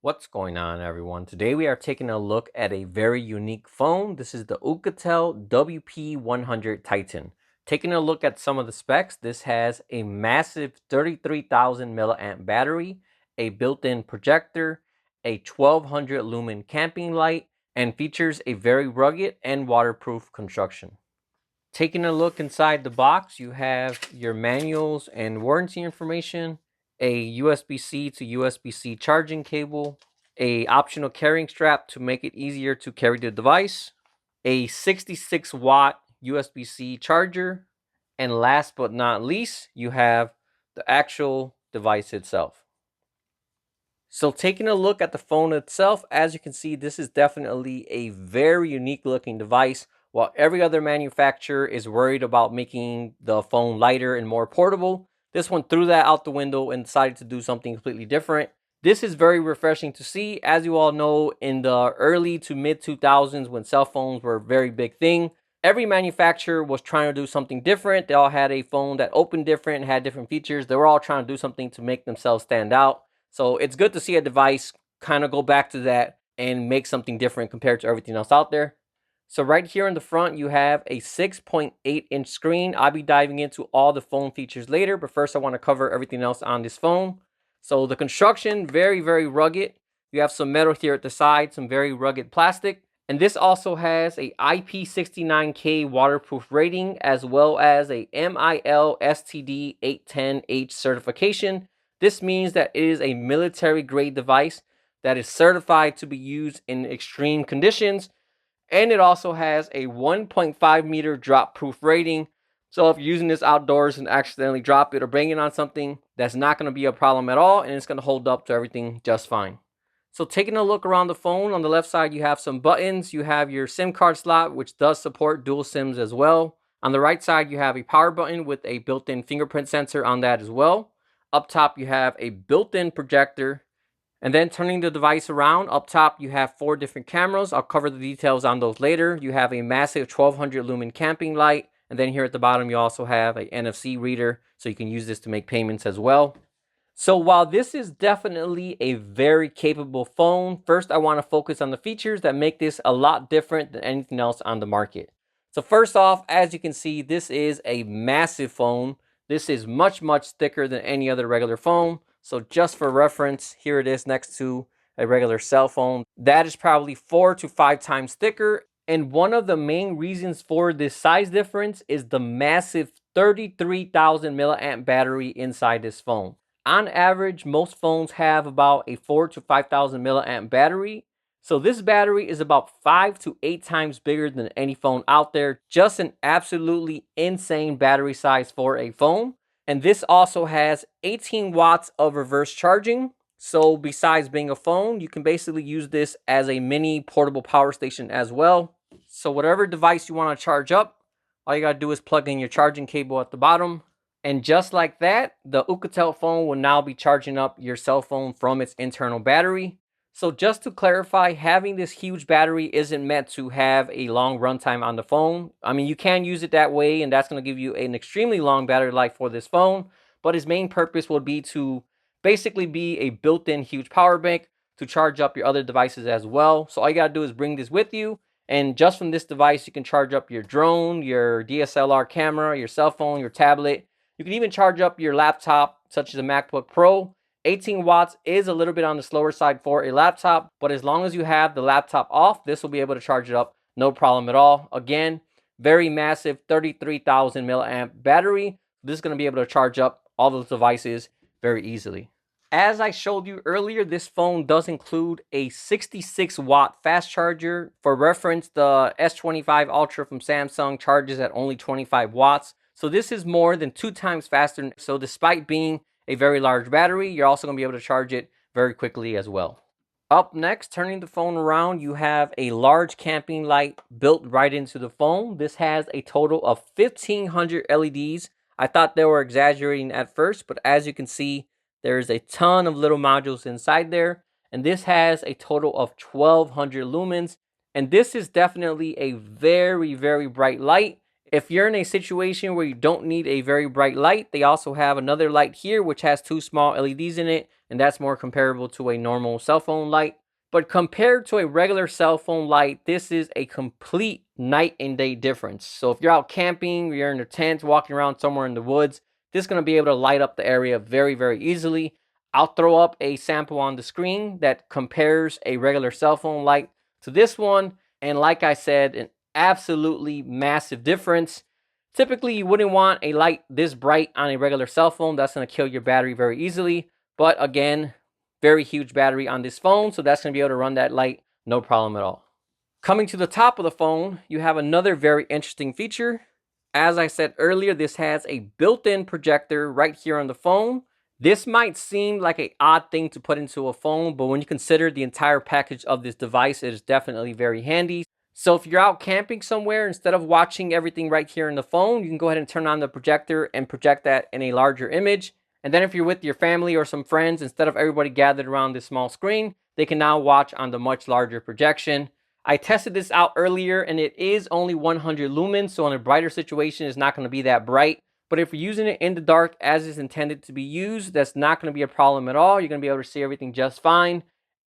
What's going on, everyone? Today we are taking a look at a very unique phone. This is the Oukitel WP100 Titan. Taking a look at some of the specs, this has a massive 33,000 milliamp battery, a built-in projector, a 1200 lumen camping light, and features a very rugged and waterproof construction. Taking a look inside the box, you have your manuals and warranty information, a USB-C to USB-C charging cable, a optional carrying strap to make it easier to carry the device, a 66 watt USB-C charger, and last but not least, you have the actual device itself. So taking a look at the phone itself, as you can see, this is definitely a very unique looking device. While every other manufacturer is worried about making the phone lighter and more portable, this one threw that out the window and decided to do something completely different. This is very refreshing to see. As you all know, in the early to mid 2000s, when cell phones were a very big thing, every manufacturer was trying to do something different. They all had a phone that opened different and had different features. They were all trying to do something to make themselves stand out. So it's good to see a device kind of go back to that and make something different compared to everything else out there. So right here in the front, you have a 6.8-inch screen. I'll be diving into all the phone features later, but first I want to cover everything else on this phone. So the construction, very, very rugged. You have some metal here at the side, some very rugged plastic. And this also has a IP69K waterproof rating, as well as a MIL STD 810H certification. This means that it is a military grade device that is certified to be used in extreme conditions. And it also has a 1.5 meter drop proof rating. So if you're using this outdoors and accidentally drop it or bang it on something, that's not going to be a problem at all. And it's going to hold up to everything just fine. So taking a look around the phone, on the left side, you have some buttons. You have your SIM card slot, which does support dual SIMs as well. On the right side, you have a power button with a built-in fingerprint sensor on that as well. Up top, you have a built-in projector. And then turning the device around, up top, you have 4 different cameras. I'll cover the details on those later. You have a massive 1200 lumen camping light. And then here at the bottom, you also have a NFC reader, so you can use this to make payments as well. So while this is definitely a very capable phone, first I want to focus on the features that make this a lot different than anything else on the market. So first off, as you can see, this is a massive phone. This is much, much thicker than any other regular phone. So just for reference, here it is next to a regular cell phone. That is probably 4 to 5 times thicker. And one of the main reasons for this size difference is the massive 33,000 milliamp battery inside this phone. On average, most phones have about a 4 to 5,000 milliamp battery. So this battery is about 5 to 8 times bigger than any phone out there. Just an absolutely insane battery size for a phone. And this also has 18 watts of reverse charging. So besides being a phone, you can basically use this as a mini portable power station as well. So whatever device you want to charge up, all you got to do is plug in your charging cable at the bottom. And just like that, the Oukitel phone will now be charging up your cell phone from its internal battery. So just to clarify, having this huge battery isn't meant to have a long runtime on the phone. I mean, you can use it that way, and that's going to give you an extremely long battery life for this phone. But its main purpose will be to basically be a built-in huge power bank to charge up your other devices as well. So all you got to do is bring this with you. And just from this device, you can charge up your drone, your DSLR camera, your cell phone, your tablet. You can even charge up your laptop, such as a MacBook Pro. 18 watts is a little bit on the slower side for a laptop, but as long as you have the laptop off, this will be able to charge it up, no problem at all. Again, very massive 33,000 milliamp battery. This is going to be able to charge up all those devices very easily. As I showed you earlier, this phone does include a 66 watt fast charger. For reference, the S25 Ultra from Samsung charges at only 25 watts. So this is more than 2 times faster. So despite being a very large battery, you're also going to be able to charge it very quickly as well. Up next, turning the phone around, you have a large camping light built right into the phone. This has a total of 1,500 LEDs. I thought they were exaggerating at first, but as you can see, there's a ton of little modules inside there. And this has a total of 1,200 lumens. And this is definitely a very, very bright light. If you're in a situation where you don't need a very bright light, they also have another light here which has 2 small LEDs in it, and that's more comparable to a normal cell phone light. But compared to a regular cell phone light, this is a complete night and day difference. So if you're out camping, you're in a tent, walking around somewhere in the woods, this is going to be able to light up the area very, very easily. I'll throw up a sample on the screen that compares a regular cell phone light to this one. And like I said, an absolutely massive difference. Typically, you wouldn't want a light this bright on a regular cell phone. That's going to kill your battery very easily. But again, very huge battery on this phone, so that's going to be able to run that light no problem at all. Coming to the top of the phone, you have another very interesting feature. As I said earlier, this has a built-in projector right here on the phone. This might seem like an odd thing to put into a phone, but when you consider the entire package of this device, it is definitely very handy. So if you're out camping somewhere, instead of watching everything right here in the phone, you can go ahead and turn on the projector and project that in a larger image. And then if you're with your family or some friends, instead of everybody gathered around this small screen, they can now watch on the much larger projection. I tested this out earlier and it is only 100 lumens, so in a brighter situation, it's not going to be that bright. But if you're using it in the dark as it's intended to be used, that's not going to be a problem at all. You're going to be able to see everything just fine.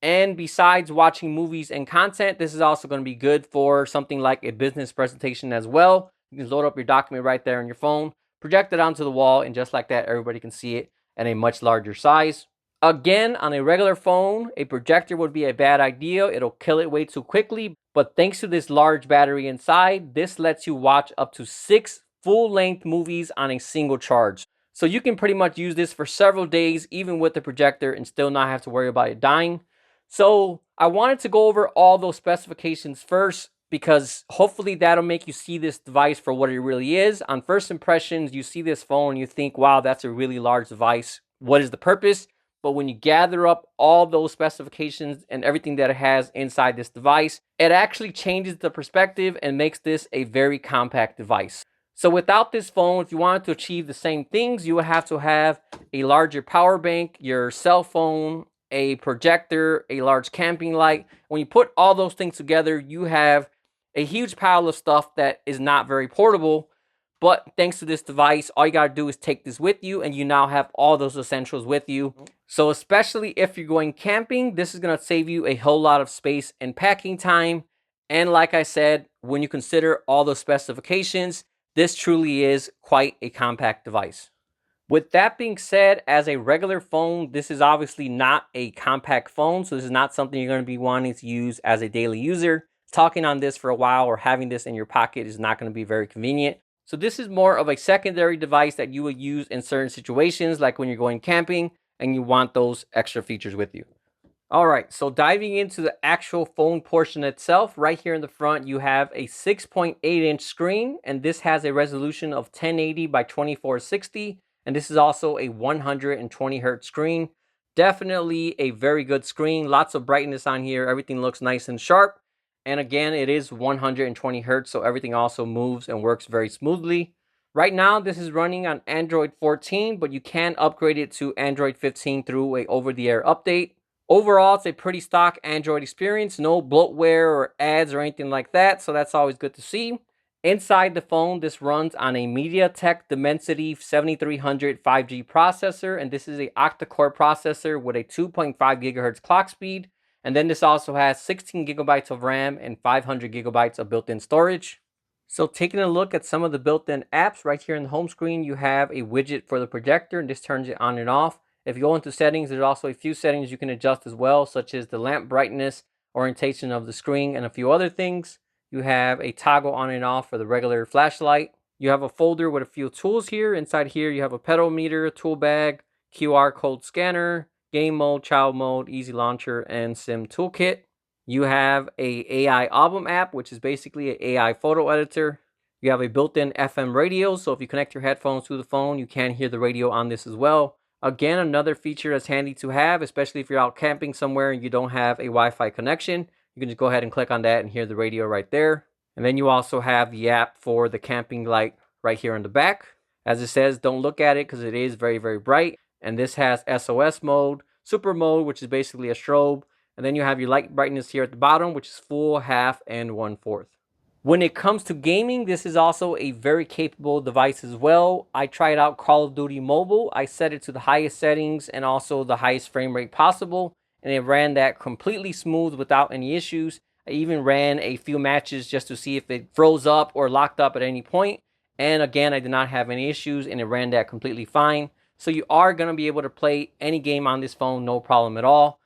And besides watching movies and content, this is also going to be good for something like a business presentation as well. You can load up your document right there on your phone, project it onto the wall, and just like that, everybody can see it at a much larger size. Again, on a regular phone, a projector would be a bad idea. It'll kill it way too quickly. But thanks to this large battery inside, this lets you watch up to 6 full-length movies on a single charge. So you can pretty much use this for several days, even with the projector, and still not have to worry about it dying. So I wanted to go over all those specifications first, because hopefully that'll make you see this device for what it really is. On first impressions, you see this phone and you think, wow, that's a really large device. What is the purpose? But when you gather up all those specifications and everything that it has inside this device, it actually changes the perspective and makes this a very compact device. So without this phone, if you wanted to achieve the same things, you would have to have a larger power bank, your cell phone, a projector, a large camping light. When you put all those things together, you have a huge pile of stuff that is not very portable. But thanks to this device, all you got to do is take this with you and you now have all those essentials with you. So especially if you're going camping, this is going to save you a whole lot of space and packing time. And like I said, when you consider all those specifications, this truly is quite a compact device. With that being said, as a regular phone, this is obviously not a compact phone. So this is not something you're going to be wanting to use as a daily user. Talking on this for a while or having this in your pocket is not going to be very convenient. So this is more of a secondary device that you would use in certain situations, like when you're going camping and you want those extra features with you. All right, so diving into the actual phone portion itself, right here in the front, you have a 6.8-inch screen, and this has a resolution of 1080 by 2460, and this is also a 120 hertz screen. Definitely a very good screen, lots of brightness on here, everything looks nice and sharp. And again, it is 120 hertz, so everything also moves and works very smoothly. Right now, this is running on Android 14, but you can upgrade it to Android 15 through a over-the-air update. Overall, it's a pretty stock Android experience, no bloatware or ads or anything like that, so that's always good to see. Inside the phone, this runs on a MediaTek Dimensity 7300 5G processor, and this is a octa-core processor with a 2.5 gigahertz clock speed. And then this also has 16 gigabytes of RAM and 500 gigabytes of built-in storage. So taking a look at some of the built-in apps, right here in the home screen, you have a widget for the projector, and this turns it on and off. If you go into settings, there's also a few settings you can adjust as well, such as the lamp brightness, orientation of the screen, and a few other things. You have a toggle on and off for the regular flashlight. You have a folder with a few tools here. Inside here, you have a pedometer, tool bag, QR code scanner, game mode, child mode, easy launcher, and sim toolkit. You have a AI album app, which is basically an AI photo editor. You have a built-in FM radio, so if you connect your headphones to the phone, you can hear the radio on this as well. Again, another feature that's handy to have, especially if you're out camping somewhere and you don't have a Wi-Fi connection. You can just go ahead and click on that and hear the radio right there. And then you also have the app for the camping light right here in the back. As it says, don't look at it because it is very, very bright. And this has SOS mode, super mode, which is basically a strobe. And then you have your light brightness here at the bottom, which is full, half, and 1/4. When it comes to gaming, this is also a very capable device as well. I tried out Call of Duty Mobile. I set it to the highest settings and also the highest frame rate possible, and it ran that completely smooth without any issues. I even ran a few matches just to see if it froze up or locked up at any point. And again, I did not have any issues and it ran that completely fine. So you are going to be able to play any game on this phone, no problem at all.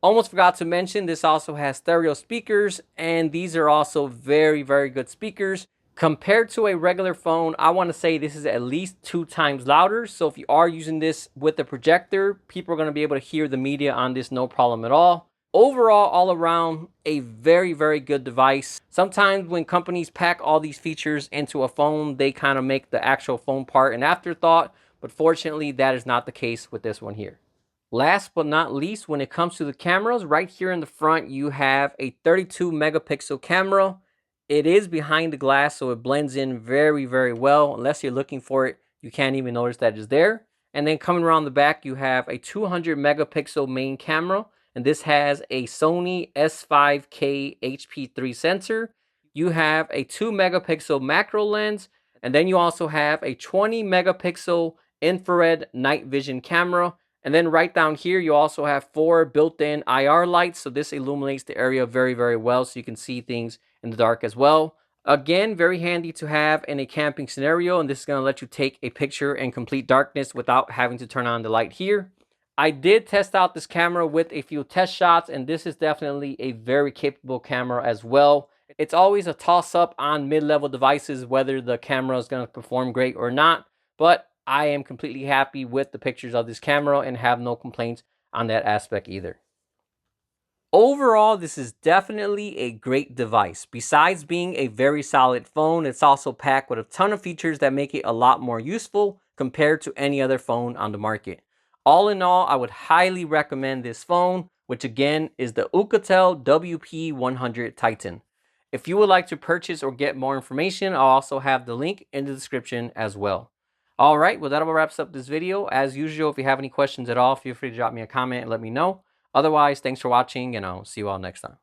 Almost forgot to mention, this also has stereo speakers, and these are also very, very good speakers. Compared to a regular phone, I want to say this is at least 2 times louder. So if you are using this with the projector, people are going to be able to hear the media on this no problem at all. Overall, all around, a very, very good device. Sometimes when companies pack all these features into a phone, they kind of make the actual phone part an afterthought. But fortunately, that is not the case with this one here. Last but not least, when it comes to the cameras, right here in the front, you have a 32 megapixel camera. It is behind the glass, so it blends in very, very well. Unless you're looking for it, you can't even notice that it's there. And then coming around the back, you have a 200 megapixel main camera, and this has a Sony S5K HP3 sensor. You have a 2 megapixel macro lens, and then you also have a 20 megapixel infrared night vision camera. And then right down here, you also have 4 built-in IR lights. So this illuminates the area very, very well, so you can see things in the dark as well. Again, very handy to have in a camping scenario. And this is going to let you take a picture in complete darkness without having to turn on the light here. I did test out this camera with a few test shots, and this is definitely a very capable camera as well. It's always a toss-up on mid-level devices whether the camera is going to perform great or not. But I am completely happy with the pictures of this camera and have no complaints on that aspect either. Overall, this is definitely a great device. Besides being a very solid phone, it's also packed with a ton of features that make it a lot more useful compared to any other phone on the market. All in all, I would highly recommend this phone, which again is the Oukitel WP100 Titan. If you would like to purchase or get more information, I'll also have the link in the description as well. All right, well, that wraps up this video. As usual, if you have any questions at all, feel free to drop me a comment and let me know. Otherwise, thanks for watching, and I'll see you all next time.